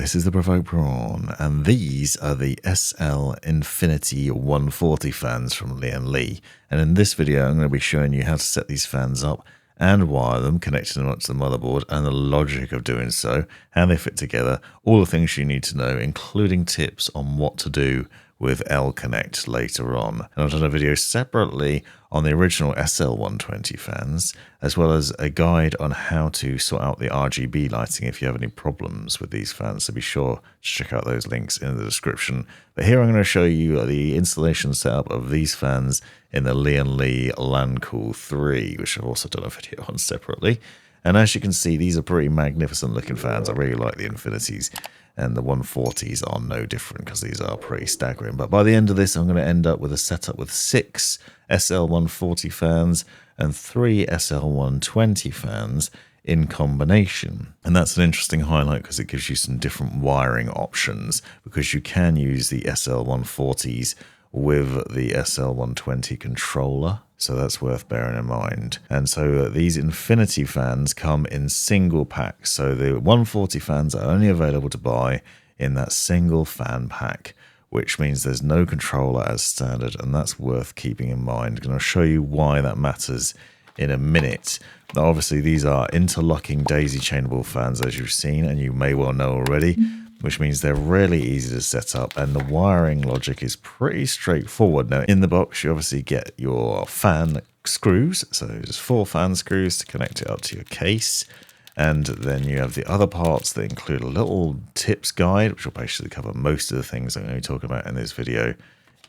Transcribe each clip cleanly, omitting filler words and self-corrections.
this is the Provoked Prawn, and these are the SL-INF 140 fans from Lian Li. And in this video, I'm going to be showing you how to set these fans up and wire them, connecting them up to the motherboard, and the logic of doing so, how they fit together, all the things you need to know, including tips on what to do with L-Connect later on. And I've done a video separately on the original SL-120 fans, as well as a guide on how to sort out the RGB lighting if you have any problems with these fans. So be sure to check out those links in the description. But here I'm going to show you the installation setup of these fans in the Lian Li LANCool 3, which I've also done a video on separately. And as you can see, these are pretty magnificent looking fans. I really like the Infinities. And the 140s are no different because these are pretty staggering. But by the end of this, I'm going to end up with a setup with 6 SL-140 fans and 3 SL-120 fans in combination. And that's an interesting highlight because it gives you some different wiring options, because you can use the SL-140s with the SL-120 controller. So that's worth bearing in mind. And so these Infinity fans come in single packs. So the 140 fans are only available to buy in that single fan pack, which means there's no controller as standard, and that's worth keeping in mind. I'm going to show you why that matters in a minute. Now, obviously, these are interlocking daisy chainable fans, as you've seen, and you may well know already, which means they're really easy to set up, and the wiring logic is pretty straightforward. Now, in the box, you obviously get your fan screws, so there's 4 fan screws to connect it up to your case, and then you have the other parts that include a little tips guide, which will basically cover most of the things I'm going to be talking about in this video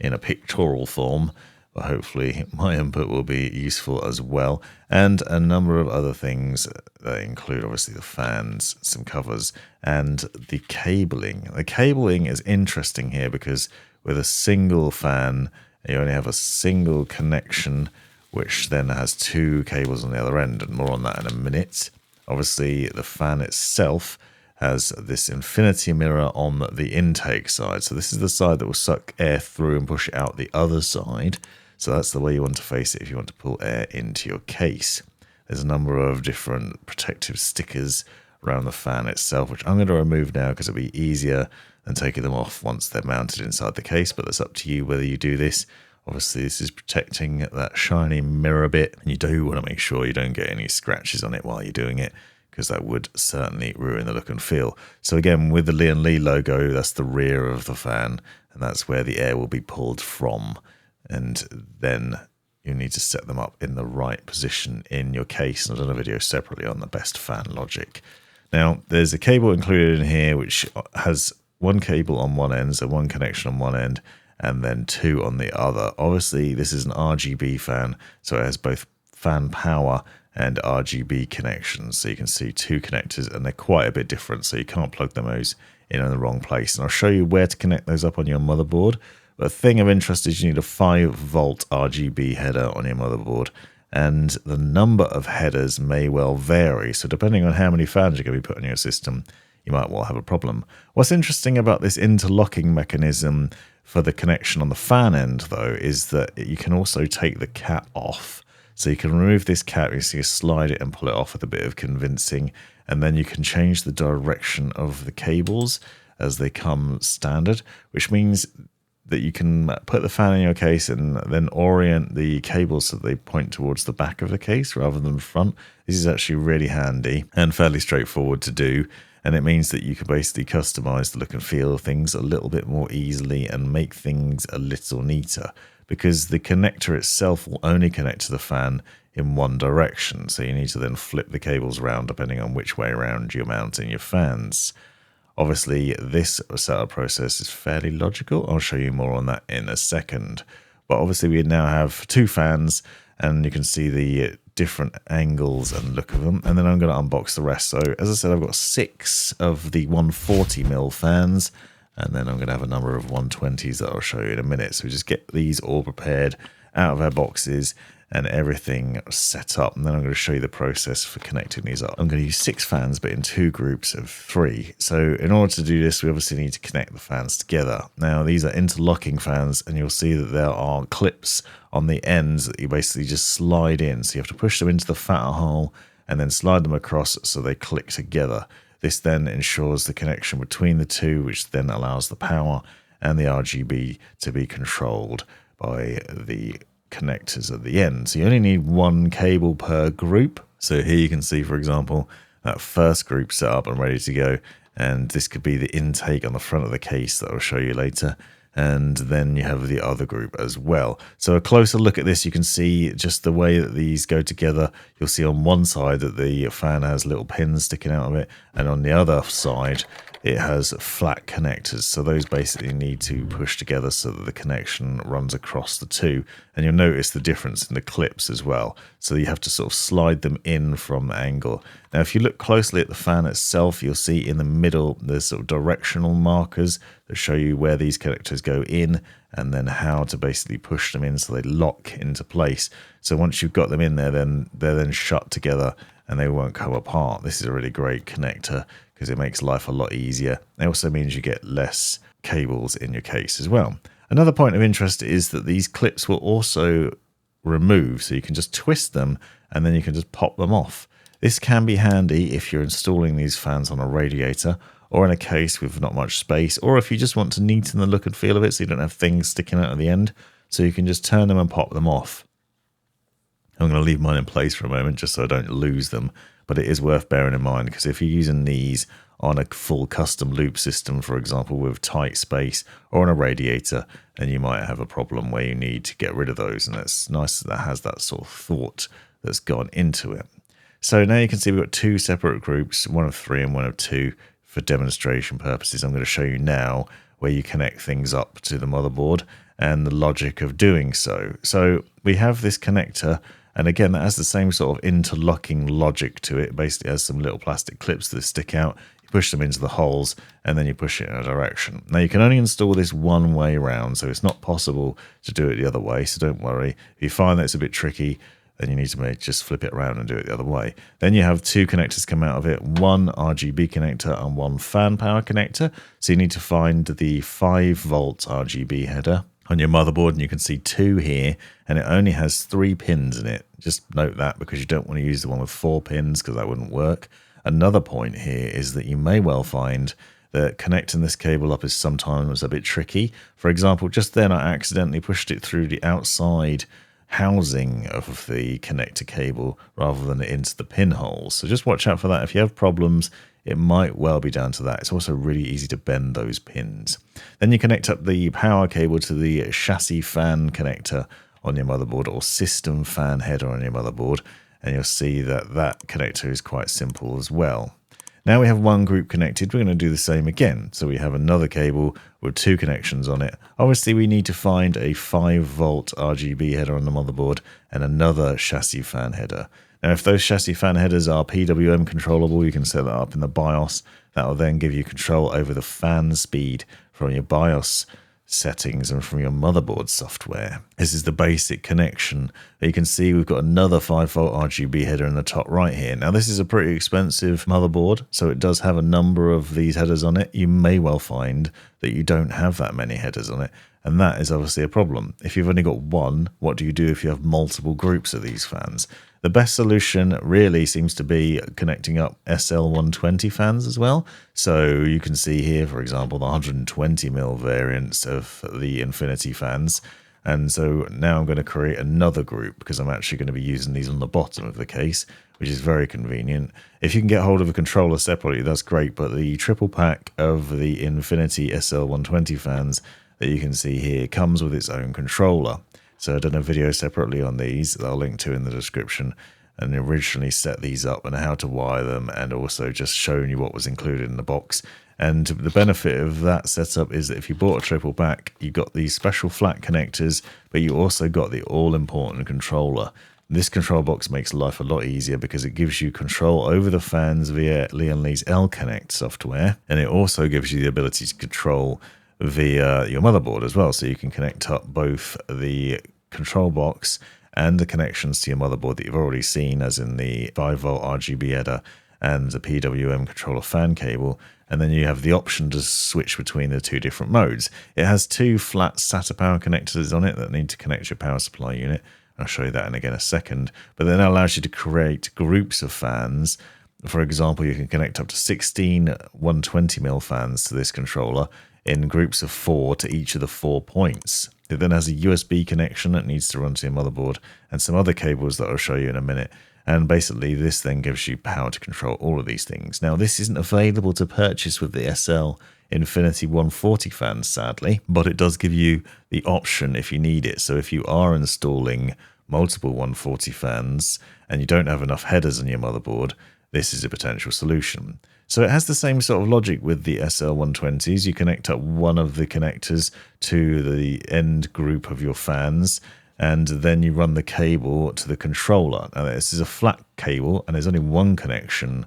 in a pictorial form. But hopefully my input will be useful as well, and a number of other things that include obviously the fans, some covers, and the cabling. The cabling is interesting here because with a single fan, you only have a single connection, which then has 2 cables on the other end, and more on that in a minute. Obviously, the fan itself has this infinity mirror on the intake side. So this is the side that will suck air through and push it out the other side. So that's the way you want to face it if you want to pull air into your case. There's a number of different protective stickers around the fan itself, which I'm going to remove now because it'll be easier than taking them off once they're mounted inside the case. But that's up to you whether you do this. Obviously, this is protecting that shiny mirror bit, and you do want to make sure you don't get any scratches on it while you're doing it, because that would certainly ruin the look and feel. So again, with the Lian Li logo, that's the rear of the fan, and that's where the air will be pulled from. And then you need to set them up in the right position in your case. And I've done a video separately on the best fan logic. Now, there's a cable included in here which has 1 cable on one end, so 1 connection on one end, and then 2 on the other. Obviously, this is an RGB fan, so it has both fan power and RGB connections. So you can see 2 connectors, and they're quite a bit different, so you can't plug them in the wrong place. And I'll show you where to connect those up on your motherboard. But the thing of interest is you need a 5-volt RGB header on your motherboard, and the number of headers may well vary. So depending on how many fans you're going to be putting in your system, you might well have a problem. What's interesting about this interlocking mechanism for the connection on the fan end, though, is that you can also take the cap off. So you can remove this cap, you see, slide it and pull it off with a bit of convincing, and then you can change the direction of the cables as they come standard, which means that you can put the fan in your case and then orient the cables so they point towards the back of the case rather than the front. This is actually really handy and fairly straightforward to do. And it means that you can basically customize the look and feel of things a little bit more easily and make things a little neater, because the connector itself will only connect to the fan in one direction. So you need to then flip the cables around depending on which way around you're mounting your fans. Obviously, this setup process is fairly logical. I'll show you more on that in a second. But obviously, we now have 2 fans, and you can see the different angles and look of them. And then I'm going to unbox the rest. So, as I said, I've got 6 of the 140mm fans, and then I'm going to have a number of 120s that I'll show you in a minute. So we just get these all prepared out of our boxes and everything set up, and then I'm going to show you the process for connecting these up. I'm going to use 6 fans, but in 2 groups of 3. So in order to do this, we obviously need to connect the fans together. Now, these are interlocking fans, and you'll see that there are clips on the ends that you basically just slide in. So you have to push them into the fatter hole and then slide them across so they click together. This then ensures the connection between the two, which then allows the power and the RGB to be controlled by the connectors at the end. So you only need one cable per group. So here you can see, for example, that first group set up and ready to go. And this could be the intake on the front of the case that I'll show you later. And then you have the other group as well. So a closer look at this, you can see just the way that these go together. You'll see on one side that the fan has little pins sticking out of it, and on the other side it has flat connectors. So those basically need to push together so that the connection runs across the two. And you'll notice the difference in the clips as well. So you have to sort of slide them in from the angle. Now, if you look closely at the fan itself, you'll see in the middle there's sort of directional markers that show you where these connectors go in and then how to basically push them in so they lock into place. So once you've got them in there, then they're then shut together and they won't come apart. This is a really great connector because it makes life a lot easier. It also means you get less cables in your case as well. Another point of interest is that these clips will also remove, so you can just twist them and then you can just pop them off. This can be handy if you're installing these fans on a radiator or in a case with not much space, or if you just want to neaten the look and feel of it so you don't have things sticking out at the end. So you can just turn them and pop them off. I'm going to leave mine in place for a moment just so I don't lose them, but it is worth bearing in mind because if you're using these on a full custom loop system, for example, with tight space or on a radiator, then you might have a problem where you need to get rid of those, and it's nice that has that sort of thought that's gone into it. So now you can see we've got two separate groups, one of 3 and one of 2 for demonstration purposes. I'm going to show you now where you connect things up to the motherboard and the logic of doing so. So we have this connector, and again, that has the same sort of interlocking logic to it. It basically has some little plastic clips that stick out. You push them into the holes, and then you push it in a direction. Now, you can only install this one way around, so it's not possible to do it the other way, so don't worry. If you find that it's a bit tricky, then you need to just flip it around and do it the other way. Then you have 2 connectors come out of it, one RGB connector and one fan power connector. So you need to find the 5-volt RGB header on your motherboard, and you can see 2 here, and it only has 3 pins in it. Just note that because you don't want to use the one with 4 pins because that wouldn't work. Another point here is that you may well find that connecting this cable up is sometimes a bit tricky. For example, just then I accidentally pushed it through the outside housing of the connector cable rather than into the pinholes. So just watch out for that. If you have problems, it might well be down to that. It's also really easy to bend those pins. Then you connect up the power cable to the chassis fan connector on your motherboard or system fan header on your motherboard, and you'll see that that connector is quite simple as well. Now we have one group connected, we're going to do the same again. So we have another cable with 2 connections on it. Obviously we need to find a 5-volt RGB header on the motherboard and another chassis fan header. Now if those chassis fan headers are PWM controllable, you can set that up in the BIOS. That will then give you control over the fan speed from your BIOS settings and from your motherboard software. This is the basic connection. You can see we've got another 5-volt RGB header in the top right here. Now this is a pretty expensive motherboard, so it does have a number of these headers on it. You may well find that you don't have that many headers on it, and that is obviously a problem. If you've only got one, what do you do if you have multiple groups of these fans? The best solution really seems to be connecting up SL-120 fans as well. So you can see here, for example, the 120mm variants of the Infinity fans. And so now I'm going to create another group because I'm actually going to be using these on the bottom of the case, which is very convenient. If you can get hold of a controller separately, that's great. But the triple pack of the Infinity SL-120 fans that you can see here comes with its own controller. So I've done a video separately on these that I'll link to in the description, and originally set these up and how to wire them, and also just showing you what was included in the box. And the benefit of that setup is that if you bought a triple pack, you got these special flat connectors, but you also got the all-important controller. This control box makes life a lot easier because it gives you control over the fans via Lian Li's L-Connect software, and it also gives you the ability to control via your motherboard as well, so you can connect up both the control box and the connections to your motherboard that you've already seen, as in the 5-volt RGB header and the PWM controller fan cable, and then you have the option to switch between the 2 different modes. It has 2 flat SATA power connectors on it that need to connect your power supply unit. I'll show you that in again a second, but then that allows you to create groups of fans For example, you can connect up to 16 120mm fans to this controller in groups of 4 to each of the 4 points. It then has a USB connection that needs to run to your motherboard and some other cables that I'll show you in a minute. And basically this then gives you power to control all of these things. Now this isn't available to purchase with the SL-INF 140 fans, sadly, but it does give you the option if you need it. So if you are installing multiple 140 fans and you don't have enough headers on your motherboard, this is a potential solution. So it has the same sort of logic with the SL-120s. You connect up one of the connectors to the end group of your fans, and then you run the cable to the controller. Now this is a flat cable, and there's only one connection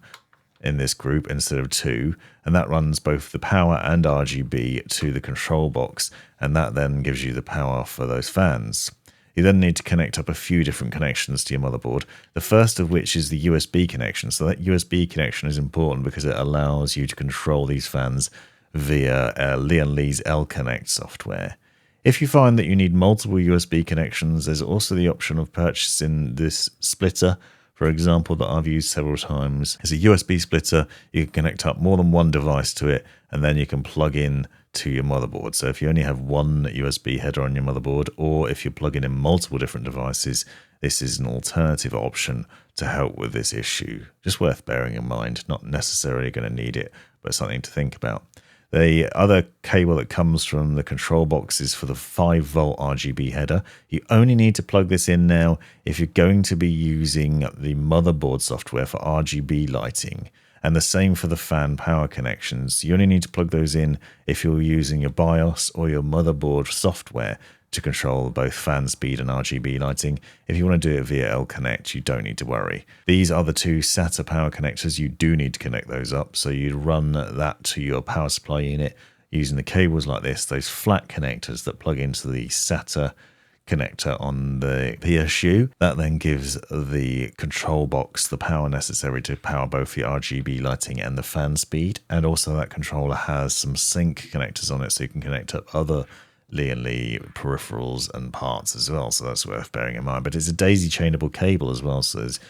in this group instead of 2, and that runs both the power and RGB to the control box, and that then gives you the power for those fans. You then need to connect up a few different connections to your motherboard, the first of which is the USB connection. So that USB connection is important because it allows you to control these fans via Lian Li's L-Connect software. If you find that you need multiple USB connections, there's also the option of purchasing this splitter, for example, that I've used several times. It's a USB splitter. You can connect up more than one device to it, and then you can plug in to your motherboard. So if you only have one USB header on your motherboard, or if you're plugging in multiple different devices, this is an alternative option to help with this issue. Just worth bearing in mind, not necessarily going to need it, but something to think about. The other cable that comes from the control box is for the 5V RGB header. You only need to plug this in now if you're going to be using the motherboard software for RGB lighting. And the same for the fan power connections. You only need to plug those in if you're using your BIOS or your motherboard software to control both fan speed and RGB lighting. If you want to do it via L-Connect, you don't need to worry. These are the two SATA power connectors. You do need to connect those up. So you run that to your power supply unit using the cables like this, those flat connectors that plug into the SATA connector on the PSU. That then gives the control box the power necessary to power both the RGB lighting and the fan speed. And also that controller has some sync connectors on it, so you can connect up other Lian Li peripherals and parts as well. So that's worth bearing in mind. But it's a daisy chainable cable as well, so there's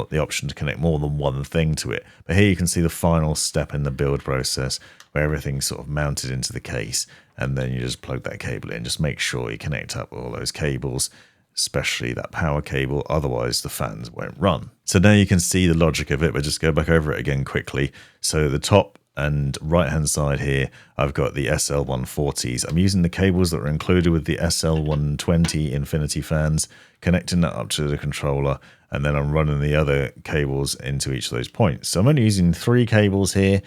the option to connect more than one thing to it. But here you can see the final step in the build process where everything's sort of mounted into the case, and then you just plug that cable in. Just make sure you connect up all those cables, especially that power cable, otherwise the fans won't run. So now you can see the logic of it, but just go back over it again quickly. So the top and right hand side here, I've got the SL-140s. I'm using the cables that are included with the SL-120 Infinity fans, connecting that up to the controller, and then I'm running the other cables into each of those points. So I'm only using 3 cables here,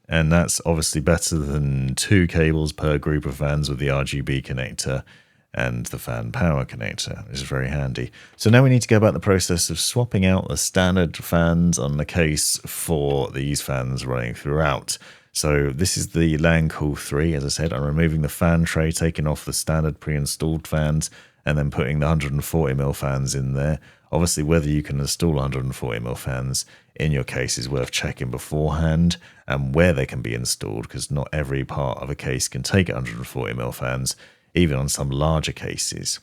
and that's obviously better than 2 cables per group of fans with the RGB connector and the fan power connector, which is very handy. So now we need to go about the process of swapping out the standard fans on the case for these fans running throughout. So this is the LAN Cool 3. As I said, I'm removing the fan tray, taking off the standard pre-installed fans, and then putting the 140mm fans in there. Obviously, whether you can install 140mm fans in your case is worth checking beforehand, and where they can be installed, because not every part of a case can take 140mm fans, even on some larger cases.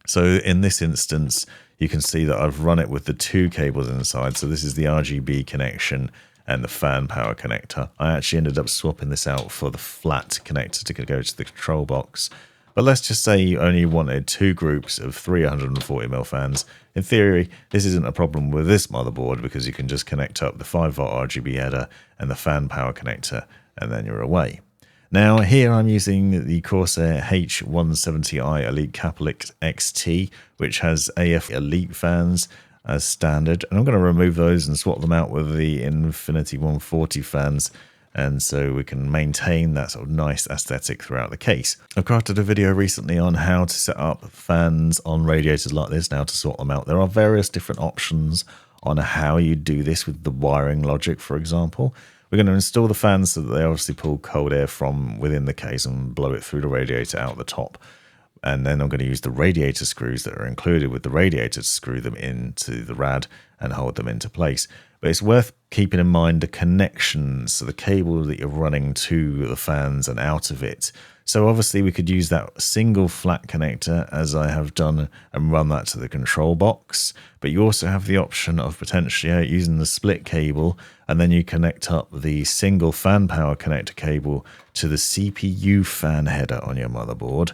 So in this instance, you can see that I've run it with the 2 cables inside. So this is the RGB connection and the fan power connector. I actually ended up swapping this out for the flat connector to go to the control box. But let's just say you only wanted 2 groups of 340mm fans. In theory, this isn't a problem with this motherboard because you can just connect up the 5V RGB header and the fan power connector, and then you're away. Now here I'm using the Corsair H170i Elite Catholic XT, which has AF Elite fans as standard, and I'm going to remove those and swap them out with the Infinity 140 fans, and so we can maintain that sort of nice aesthetic throughout the case. I've crafted a video recently on how to set up fans on radiators like this, now to swap them out. There are various different options on how you do this with the wiring logic, for example. We're going to install the fans so that they obviously pull cold air from within the case and blow it through the radiator out the top. And then I'm going to use the radiator screws that are included with the radiator to screw them into the rad and hold them into place. But it's worth keeping in mind the connections, so the cable that you're running to the fans and out of it. So obviously we could use that single flat connector as I have done and run that to the control box. But you also have the option of potentially using the split cable, and then you connect up the single fan power connector cable to the CPU fan header on your motherboard.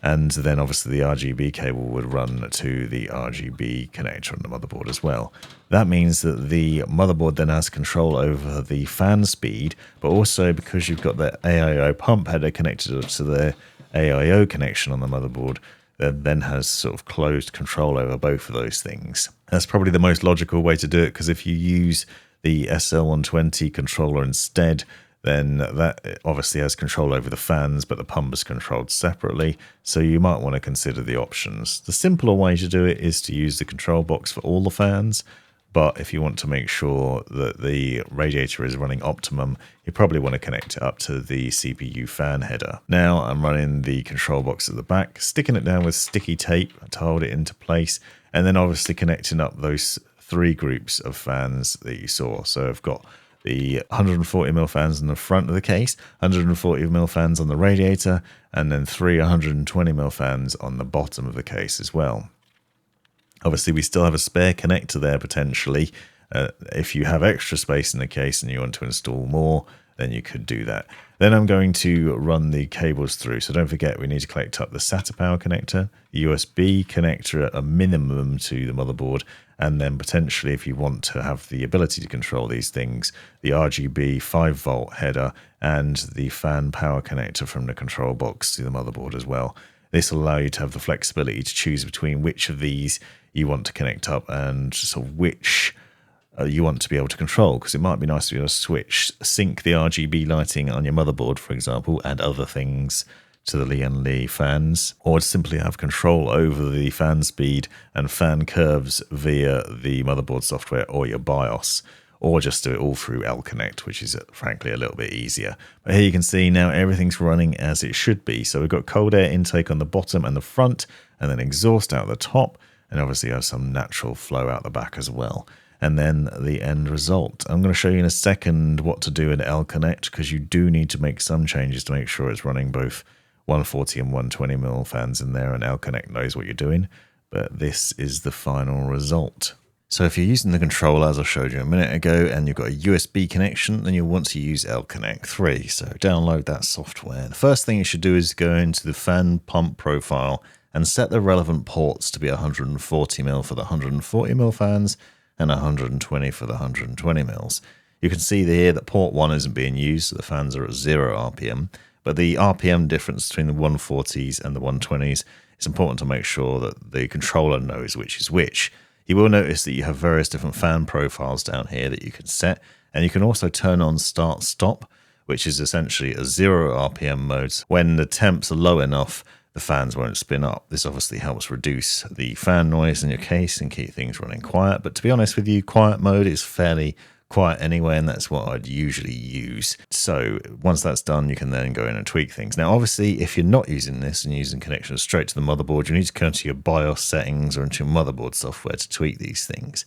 And then obviously the RGB cable would run to the RGB connector on the motherboard as well. That means that the motherboard then has control over the fan speed, but also because you've got the AIO pump header connected to the AIO connection on the motherboard, that then has sort of closed control over both of those things. That's probably the most logical way to do it, because if you use the SL-120 controller instead, then that obviously has control over the fans, but the pump is controlled separately, so you might want to consider the options. The simpler way to do it is to use the control box for all the fans, but if you want to make sure that the radiator is running optimum, you probably want to connect it up to the CPU fan header. Now I'm running the control box at the back, sticking it down with sticky tape to hold it into place, and then obviously connecting up those 3 groups of fans that you saw. So I've got the 140mm fans in the front of the case, 140mm fans on the radiator, and then 3 120mm fans on the bottom of the case as well. Obviously, we still have a spare connector there potentially. If you have extra space in the case and you want to install more, then you could do that. Then I'm going to run the cables through. So don't forget, we need to connect up the SATA power connector, the USB connector at a minimum to the motherboard, and then potentially, if you want to have the ability to control these things, the RGB 5V header and the fan power connector from the control box to the motherboard as well. This will allow you to have the flexibility to choose between which of these you want to connect up and sort of which you want to be able to control, because it might be nice to be able to sync the RGB lighting on your motherboard, for example, and other things to the Lian Li fans, or simply have control over the fan speed and fan curves via the motherboard software or your BIOS, or just do it all through L-Connect, which is frankly a little bit easier. But here you can see now everything's running as it should be. So we've got cold air intake on the bottom and the front, and then exhaust out the top, and obviously have some natural flow out the back as well. And then the end result. I'm going to show you in a second what to do in L-Connect, because you do need to make some changes to make sure it's running both 140 and 120mm fans in there, and L-Connect knows what you're doing. But this is the final result. So if you're using the controller, as I showed you a minute ago, and you've got a USB connection, then you'll want to use L-Connect 3. So download that software. The first thing you should do is go into the fan pump profile and set the relevant ports to be 140mm for the 140mm fans and 120 for the 120mm. You can see here that port 1 isn't being used, so the fans are at 0 RPM, but the RPM difference between the 140s and the 120s, it's important to make sure that the controller knows which is which. You will notice that you have various different fan profiles down here that you can set, and you can also turn on start stop, which is essentially a 0 RPM mode. When the temps are low enough, the fans won't spin up. This obviously helps reduce the fan noise in your case and keep things running quiet. But to be honest with you, quiet mode is fairly quiet anyway, and that's what I'd usually use. So once that's done, you can then go in and tweak things. Now, obviously, if you're not using this and using connections straight to the motherboard, you need to go into your BIOS settings or into your motherboard software to tweak these things.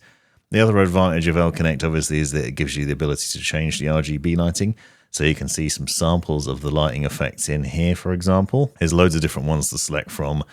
The other advantage of L-Connect, obviously, is that it gives you the ability to change the RGB lighting. So you can see some samples of the lighting effects in here, for example. There's loads of different ones to select from.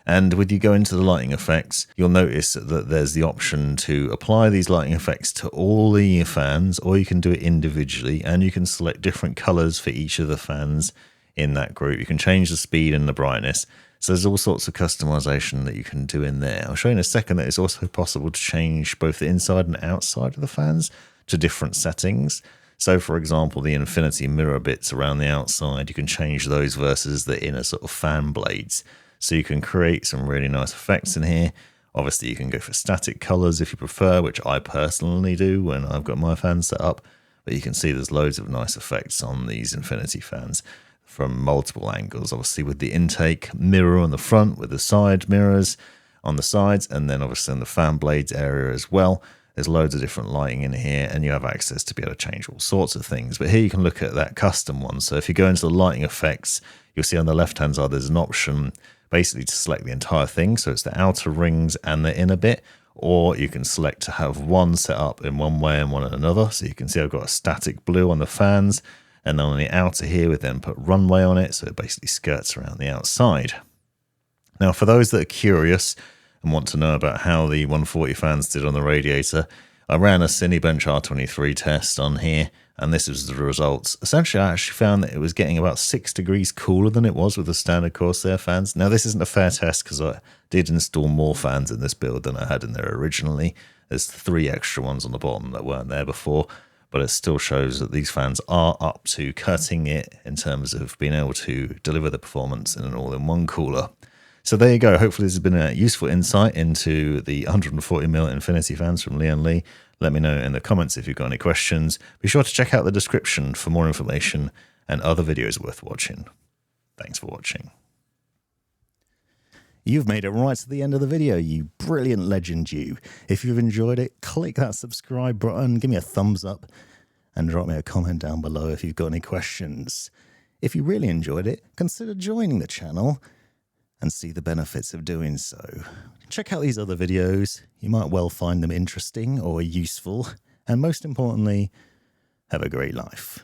And when you go into the lighting effects, you'll notice that there's the option to apply these lighting effects to all the fans, or you can do it individually, and you can select different colors for each of the fans in that group. You can change the speed and the brightness. So there's all sorts of customization that you can do in there. I'll show you in a second that it's also possible to change both the inside and outside of the fans to different settings. So, for example, the infinity mirror bits around the outside, you can change those versus the inner sort of fan blades. So you can create some really nice effects in here. Obviously, you can go for static colors if you prefer, which I personally do when I've got my fans set up. But you can see there's loads of nice effects on these infinity fans from multiple angles. Obviously, with the intake mirror on the front, with the side mirrors on the sides, and then obviously in the fan blades area as well. There's loads of different lighting in here, and you have access to be able to change all sorts of things. But here you can look at that custom one. So if you go into the lighting effects, you'll see on the left-hand side there's an option basically to select the entire thing. So it's the outer rings and the inner bit, or you can select to have one set up in one way and one in another. So you can see I've got a static blue on the fans, and then on the outer here we then put runway on it, so it basically skirts around the outside. Now for those that are curious and want to know about how the 140 fans did on the radiator, I ran a Cinebench R23 test on here, and this was the results. Essentially, I actually found that it was getting about 6 degrees cooler than it was with the standard Corsair fans. Now, this isn't a fair test because I did install more fans in this build than I had in there originally. There's 3 extra ones on the bottom that weren't there before, but it still shows that these fans are up to cutting it in terms of being able to deliver the performance in an all-in-one cooler. So there you go. Hopefully this has been a useful insight into the 140mm Infinity fans from Lian Li. Let me know in the comments if you've got any questions. Be sure to check out the description for more information and other videos worth watching. Thanks for watching. You've made it right to the end of the video, you brilliant legend you. If you've enjoyed it, click that subscribe button, give me a thumbs up, and drop me a comment down below if you've got any questions. If you really enjoyed it, consider joining the channel and see the benefits of doing so. Check out these other videos. You might well find them interesting or useful. And most importantly, have a great life.